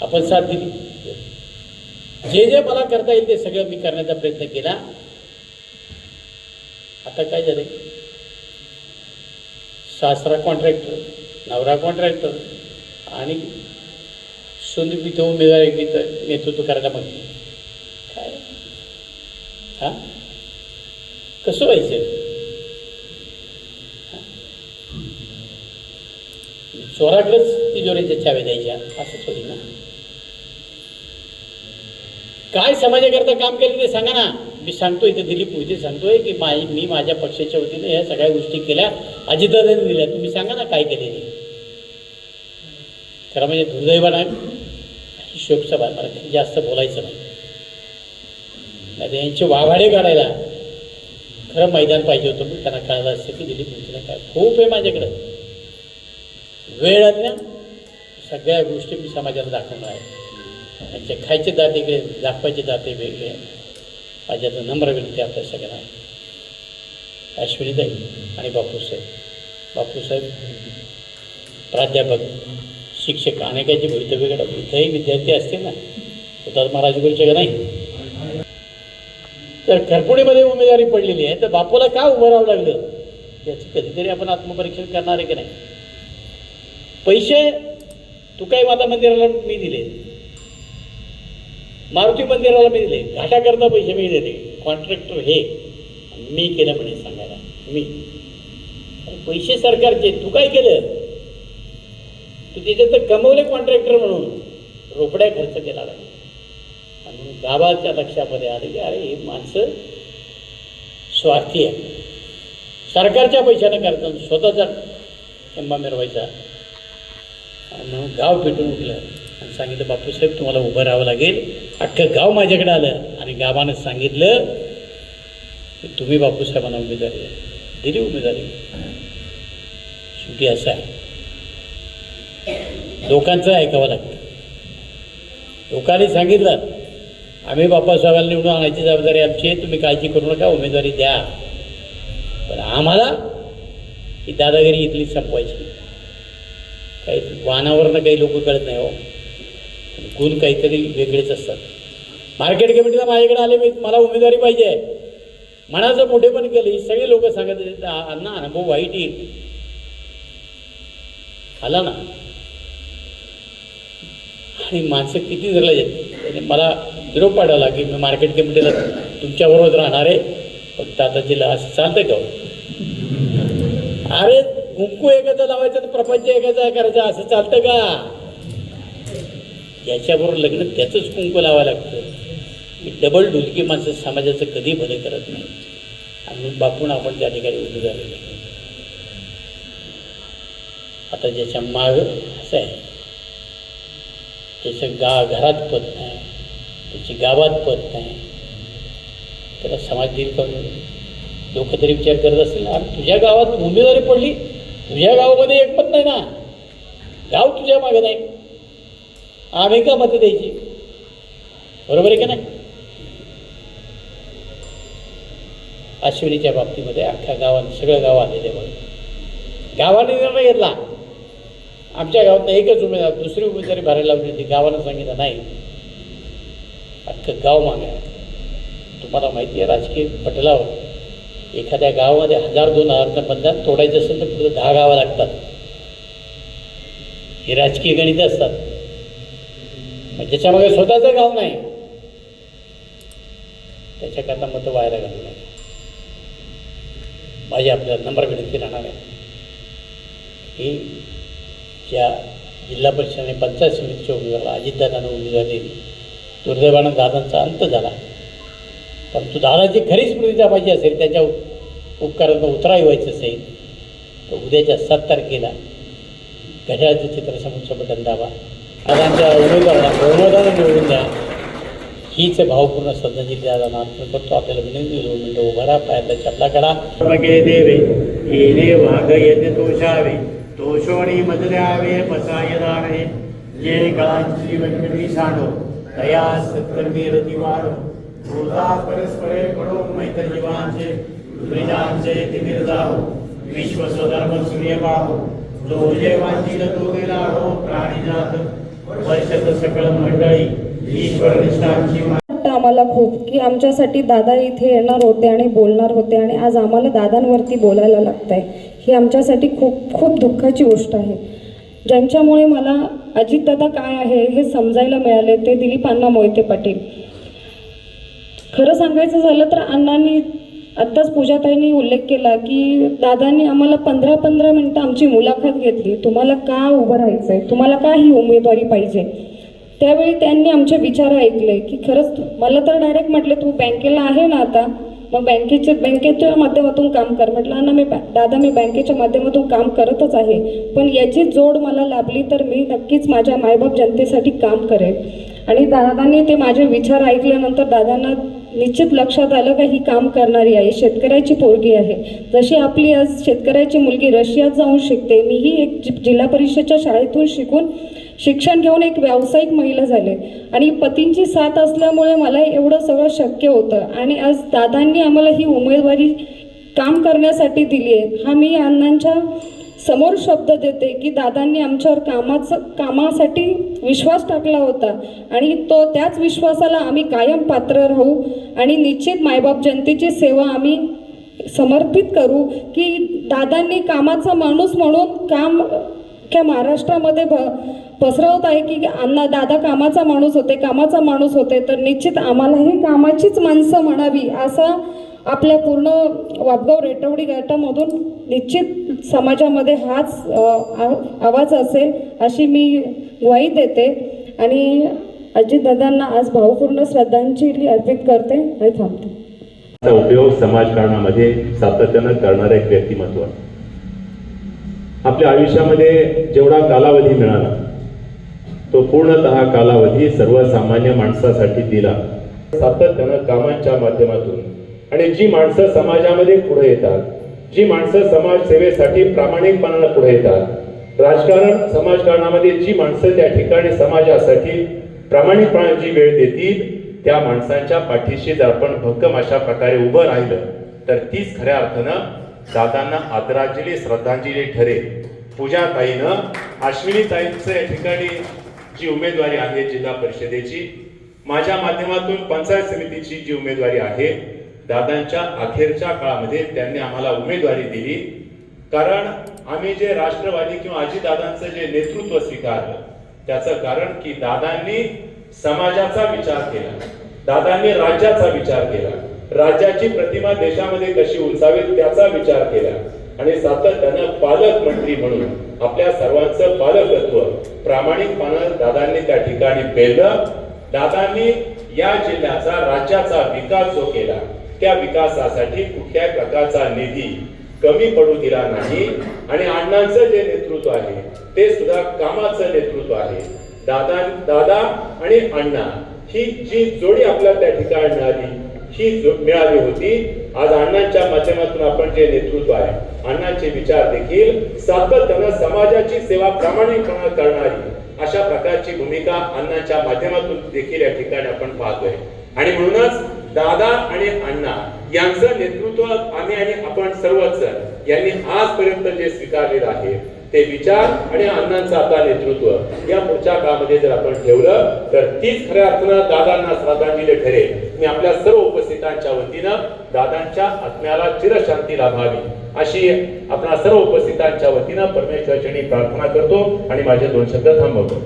आपण साथ दिली. जे जे मला करता येईल ते सगळं मी करण्याचा प्रयत्न केला. आता काय झालं, सासरा कॉन्ट्रॅक्टर, नवरा कॉन्ट्रॅक्टर आणि सुन तिथं उमेदवारी नेतृत्व करायला मागते. काय हां कसं व्हायचं? चोराकडेच तिजोरीच्या चाव्या द्यायच्या असंच होईल ना? काय समाजाकरता काम केलं ते सांगा ना. मी सांगतोय इथे दिलीप मोहिते सांगतोय की मी माझ्या पक्षाच्या वतीने ह्या सगळ्या गोष्टी केल्या, अजितदादांनी दिल्या. तुम्ही सांगा ना काय केले ते. खरं म्हणजे दुर्दैवानं शोकसभा मला जास्त बोलायचं नाही. यांचे वाभाडे काढायला खरं मैदान पाहिजे होतं. पण त्यांना कळलं असतं की दिलीप मोहितेला काय खूप आहे माझ्याकडं वेळ आणल्या सगळ्या गोष्टी मी समाजाला दाखवणार आहे. त्यांचे खायचे दात वेगळे, दाखवायचे दाते वेगळे. माझ्याचं नम्र विनंती आपल्या सगळ्यांना, अश्विनीताई आणि बापूसाहेब प्राध्यापक, शिक्षक, अनेकांचे भवितव्य घडवलं. इथंही विद्यार्थी असतील ना, स्वतः महाराजगुरूचे का नाही. तर खरपुडीमध्ये उमेदवारी पडलेली आहे, तर बापूला का उभं राहावं लागलं याचं कधीतरी आपण आत्मपरीक्षण करणार आहे की नाही. पैसे तुकाई माता मंदिराला मी दिले, मारुती मंदिराला मी दिले, घाटाकरता पैसे मी दिले. कॉन्ट्रॅक्टर हे मी केलं म्हणे सांगायला. मी पैसे सरकारचे, तू काय केलं? तू त्याच्यात तर कमवले कॉन्ट्रॅक्टर म्हणून, रोकड्या खर्च केला लागला. आणि गावाच्या लक्षामध्ये आलं की अरे ही माणसं स्वार्थी आहे. सरकारच्या पैशानं करतात, स्वतःचा एम्मा मिरवायचा. म्हणून गाव पेटून उठलं आणि सांगितलं बापूसाहेब तुम्हाला उभं राहावं लागेल. अख्खं गाव माझ्याकडे आलं आणि गावानं सांगितलं की तुम्ही बापूसाहेबांना उमेदवारी दिली. उमेदवारी शेवटी असं आहे, लोकांचं ऐकावं लागतं. लोकांनी सांगितलं आम्ही बापूसाहेबांना निवडून आणायची जबाबदारी आमची आहे, तुम्ही काळजी करू नका, उमेदवारी द्या. पण आम्हाला ही दादागिरी इथली संपवायची. काही वाहनावरनं काही लोक कळत नाही हो, गुण काहीतरी वेगळेच असतात. मार्केट कमिटीला माझ्याकडे आले, मला उमेदवारी पाहिजे, मनाचं मोठेपण केलं. ही सगळे लोक सांगत अण्णा अनुभव वाईट येईल आला ना. आणि माणसं किती धरला जाते. त्याने मला निरोप पाठवला की मी मार्केट कमिटीला तुमच्याबरोबर राहणार आहे, फक्त आता जिल्हा असं चालतं का? अरे कुंकू एखादा लावायचं तर प्रपंच एखादा करायचा, असं चालतं का? याच्याबरोबर लग्न त्याचंच कुंकू लावायला लागतं. ही डबल ढुलकी माणसं समाजाचं कधी भले करत नाही. आणि बापून आपण त्या ठिकाणी उभं झालेलं. आता ज्याच्या माग असं आहे, त्याचं घरात पद नाही, त्याची गावात पद नाही, त्याला समाज देईल का? लोक तरी विचार करत असतील ना, तुझ्या गावात उमेदवारी पडली, तुझ्या गावामध्ये एकमत नाही ना, गाव तुझ्या मागे नाही, आम्ही का मतं द्यायची? बरोबर आहे का नाही? अश्विनीच्या बाबतीमध्ये अख्ख्या गावाने, सगळं गाव आलेले बघ, गावाने निर्णय घेतला. आमच्या गावात एकच उमेदवार, दुसरी उमेदवारी भरायला लावली होती. गावानं सांगितलं नाही, अख्खं गाव मागे. तुम्हाला माहिती आहे राजकीय पटलावर एखाद्या गावामध्ये 1000-2000 मतदान तोडायचं असेल तर पुढे 10 गावं लागतात. हे राजकीय गणित असतात. म्हणजे ज्याच्यामध्ये स्वतःचं गाव नाही त्याच्याकरता मतं व्हायला घालू नये. माझी आपल्याला नम्र विनंती राहणार आहे की ज्या जिल्हा परिषद आणि पंचायत समितीच्या उमेदवाराला अजितदादांना उमेदवारी दिली, दुर्दैवानं दादांचा अंत झाला. परंतु दादाची खरी स्मृती पाहिजे असेल, त्याच्या उपकारांना उतराई व्हायचं असेल तर उद्याच्या 7 तारखेला घड्याळाचं चित्रसमोरचं बटन दाबा. दादांच्या उमेदवाराला बहुमताने निवडून द्या. हीच भावपूर्ण श्रद्धांजली दादांना अर्पण करतो. आपल्याला विनंती 2 मिनिटं उभा राहा, पायातला चपला काढा. देवे येणे वाघ येते तोषावे, तोषोणी मजल्यावे बसाय दाणे. जे कळांची व्यंकटी सांडो, दया सत्कर्मी रती वाढो. होता परस्परे पडो मैत्र जीवांचे, ब्रिजांचे तिमिर जाओ. विश्व स्वधर्म सूर्य पाहो, जो जे वांछित तो गेला हो. प्राणी जात सकल मंडळी ईश्वर निष्ठांची वाटतं आम्हाला खूप की आमच्यासाठी दादा इथे येणार होते आणि बोलणार होते आणि आज आम्हाला दादांवरती बोलायला लागत आहे. ही आमच्यासाठी खूप खूप दुःखाची गोष्ट आहे. ज्यांच्यामुळे मला अजितदादा काय आहे हे समजायला मिळाले ते दिलीप अण्णा मोहिते पाटील. खरं सांगायचं झालं तर अण्णांनी आत्ताच पूजाताईंनी उल्लेख केला की दादांनी आम्हाला 15-15 मिनटं आमची मुलाखत घेतली. तुम्हाला का उभं राहायचं आहे, तुम्हाला का ही उमेदवारी पाहिजे. त्यावेळी त्यांनी आमचे विचार ऐकले की खरंच मला तर डायरेक्ट म्हटले तू बँकेला आहे ना आता, मग बँकेच्या माध्यमातून काम कर. म्हटलं दादा मी बँकेच्या माध्यमातून काम करतच आहे, पण याची जोड मला लाभली तर मी नक्कीच माझ्या मायबाप जनतेसाठी काम करेन. आणि दादांनी ते माझे विचार ऐकल्यानंतर दादांना निश्चित लक्षात आलं का ही काम करणारी आहे, शेतकऱ्याची पोरगी आहे. जशी आपली आज शेतकऱ्याची मुलगी रशियात जाऊन शिकते, मीही एक जिल्हा परिषदच्या शाळेतून शिक्षण घेऊन एक व्यावसायिक महिला झाले आणि पतींची साथ असल्यामुळे मला एवढं सगळं शक्य होतं. आणि आज दादांनी आम्हाला ही उमेदवारी काम करण्यासाठी दिली आहे. हा मी अण्णांच्या समोर शब्द देते की दादांनी आमच्यावर कामासाठी विश्वास टाकला होता आणि त्याच विश्वासाला आम्ही कायम पात्र राहू आणि निश्चित मायबाप जनतेची सेवा आम्ही समर्पित करू की दादांनी कामाचा माणूस म्हणून काम त्या महाराष्ट्रामध्ये पसरवत आहे की अण्णा दादा कामाचा माणूस होते तर निश्चित आम्हालाही कामाचीच माणसं म्हणावी असा आपल्या पूर्ण वापगाव रेटवडी गटामधून निश्चित समाजामध्ये हाच आवाज असेल अशी मी ग्वाही देते. आणि अजितदादांना आज भावपूर्ण श्रद्धांजली अर्पित करते आणि थांबते. उपयोग समाजकारणामध्ये सातत्यानं करणारं एक व्यक्तिमत्व. आपल्या आयुष्यामध्ये जेवढा कालावधी मिळाला तो पूर्णतः कालावधी सर्वसामान्य माणसासाठी दिला. सातत्यानं कामांच्या माध्यमातून आणि जी माणसं समाजामध्ये पुढे येतात, जी माणसं समाजसेवेसाठी प्रामाणिकपणानं पुढे येतात, राजकारण समाजकारणामध्ये जी माणसं त्या ठिकाणी समाजासाठी प्रामाणिकपणाने जी वेळ देतील त्या माणसांच्या पाठीशी जर आपण भक्कम अशा प्रकारे उभं राहिलं तर तीच खऱ्या अर्थानं दादांना आदरांजली श्रद्धांजली ठरेल. पूजाताईनं अश्विनीताईंचं या ठिकाणी जी उमेदवारी आहे जिल्हा परिषदेची, माझ्या माध्यमातून पंचायत समितीची जी उमेदवारी आहे, दादांच्या अखेरच्या काळामध्ये त्यांनी आम्हाला उमेदवारी दिली. कारण आम्ही जे राष्ट्रवादी किंवा अजितदादांचं जे नेतृत्व स्वीकारलं त्याचं कारण की दादांनी समाजाचा विचार केला, दादांनी राज्याचा विचार केला, राज्याची प्रतिमा देशामध्ये कशी उंचावेल त्याचा विचार केला आणि सातत्यानं पालकमंत्री म्हणून आपल्या सर्वांचं पालकत्व प्रामाणिकपणे दादांनी त्या ठिकाणी पेललं. दादांनी या जिल्ह्याचा राज्याचा विकास जो केला त्या विकासासाठी कुठल्याही प्रकारचा निधी कमी पडू दिला नाही आणि अण्णांचं जे नेतृत्व आहे ते सुद्धा कामाचं नेतृत्व आहे. दादा आणि अण्णा ही जी जोडी आपल्याला त्या ठिकाणी मिळाली होती. आज अण्णांच्या माध्यमातून आपण जे नेतृत्व आहे, अण्णांचे विचार देखील सातत्यानं समाजाची सेवा प्रामाणिकपणे करणारी अशा प्रकारची भूमिका अण्णांच्या माध्यमातून देखील या ठिकाणी आपण पाहतोय. आणि म्हणूनच दादा आणि अण्णा यांचं नेतृत्व आम्ही आणि आपण सर्वच यांनी आजपर्यंत जे स्वीकारलेलं आहे ते विचार आणि अण्णांचं आता नेतृत्व या पुढच्या काळामध्ये जर आपण ठेवलं तर तीच खऱ्या अर्थानं दादांना श्रद्धांजली ठरेल. मी आपल्या सर्व उपस्थितांच्या वतीनं दादांच्या आत्म्याला चिरशांती लाभावी अशी आपल्या सर्व उपस्थितांच्या वतीनं परमेश्वराची प्रार्थना करतो आणि माझे 2 शब्द थांबवतो.